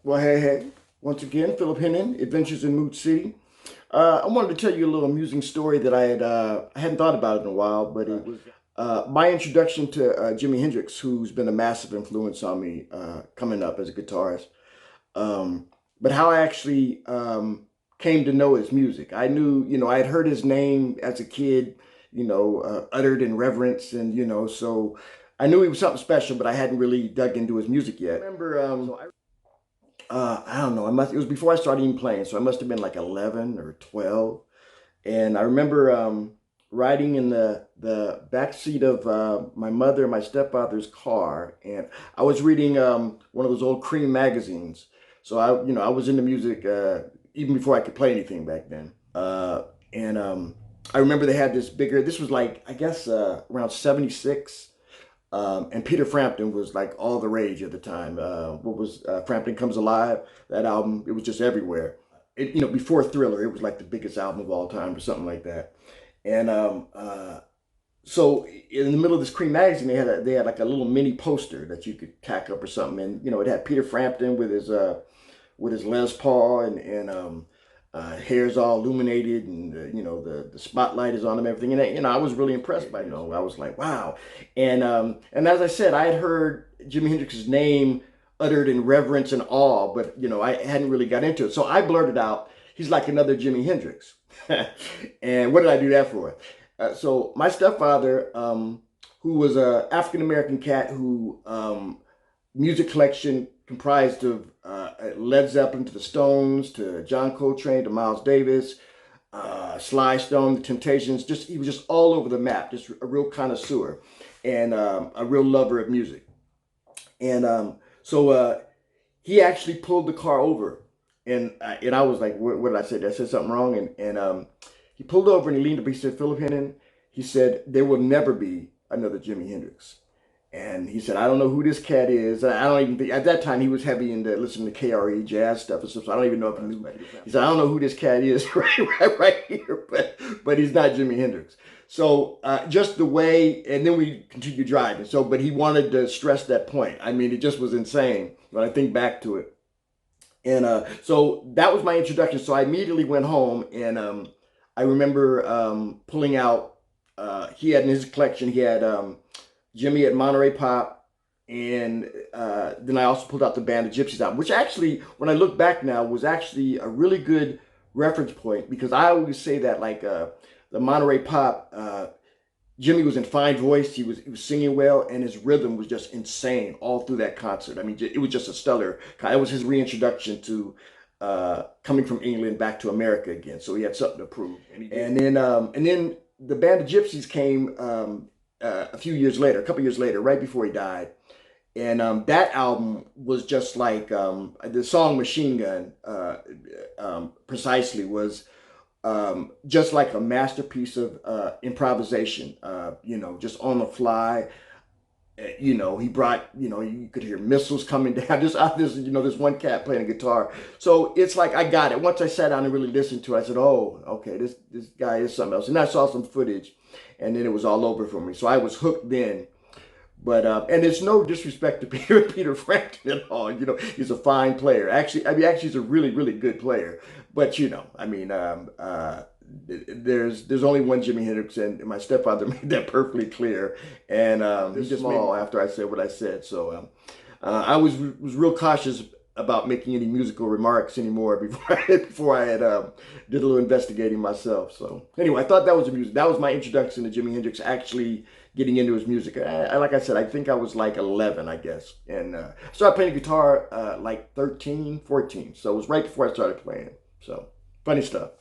Well, hey. Once again, Philip Hennon, Adventures in Mood City. I wanted to tell you a little amusing story that I hadn't thought about it in a while, but it was my introduction to Jimi Hendrix, who's been a massive influence on me coming up as a guitarist. Um, but how I actually came to know his music. I knew, I had heard his name as a kid, uttered in reverence, and so I knew he was something special, but I hadn't really dug into his music yet. I remember. I don't know. It was before I started even playing, so I must have been like 11 or 12. And I remember riding in the back seat of my mother and my stepfather's car, and I was reading one of those old Cream magazines. So I was into music even before I could play anything back then. And I remember they had this bigger. This was like I guess around '76. And Peter Frampton was like all the rage at the time. What was Frampton Comes Alive? That album, it was just everywhere. Before Thriller, it was like the biggest album of all time or something like that. And so in the middle of this Cream magazine, they had like a little mini poster that you could tack up or something, and it had Peter Frampton with his Les Paul and hair's all illuminated, and the spotlight is on him, everything, and I was really impressed by it. I was like, wow. And as I said, I had heard Jimi Hendrix's name uttered in reverence and awe, but I hadn't really got into it, so I blurted out, he's like another Jimi Hendrix. And what did I do that for? So my stepfather, who was a African American cat who music collection comprised of Led Zeppelin to the Stones to John Coltrane to Miles Davis, Sly Stone, the Temptations. He was just all over the map. Just a real connoisseur and a real lover of music. And so he actually pulled the car over, and I was like, what did I say? Did I say something wrong? And he pulled over and he leaned up. He said, Philip Hennon. He said, there will never be another Jimi Hendrix. And he said, I don't know who this cat is. I don't even think, at that time, he was heavy into listening to KRE jazz stuff and stuff, so I don't even know if he knew. He said, I don't know who this cat is right here, but he's not Jimi Hendrix. So just the way, and then we continued driving. So, but he wanted to stress that point. I mean, it just was insane when I think back to it. And so that was my introduction. So I immediately went home, and I remember pulling out, he had in his collection, he had Jimmy at Monterey Pop, and then I also pulled out the Band of Gypsies album, which actually, when I look back now, was actually a really good reference point, because I always say that like the Monterey Pop, Jimmy was in fine voice, he was singing well, and his rhythm was just insane all through that concert. I mean, it was just a stellar. It was his reintroduction to coming from England back to America again, so he had something to prove. And then the Band of Gypsies came. A few years later, a couple years later, right before he died. And that album was just like the song Machine Gun, precisely, was just like a masterpiece of improvisation, just on the fly. He brought, you could hear missiles coming down. This one cat playing a guitar. So it's like I got it. Once I sat down and really listened to it, I said, oh, okay, this guy is something else. And I saw some footage, and then it was all over for me. So I was hooked then. But and it's no disrespect to Peter Frampton at all. He's a fine player. Actually, he's a really, really good player. But there's only one Jimi Hendrix, and my stepfather made that perfectly clear. And he just small after I said what I said. So I was real cautious about making any musical remarks anymore before I had did a little investigating myself. So anyway, I thought that was that was my introduction to Jimi Hendrix, actually getting into his music. Like I said, I think I was like 11, I guess, and I started playing guitar like 13, 14. So it was right before I started playing. So funny stuff.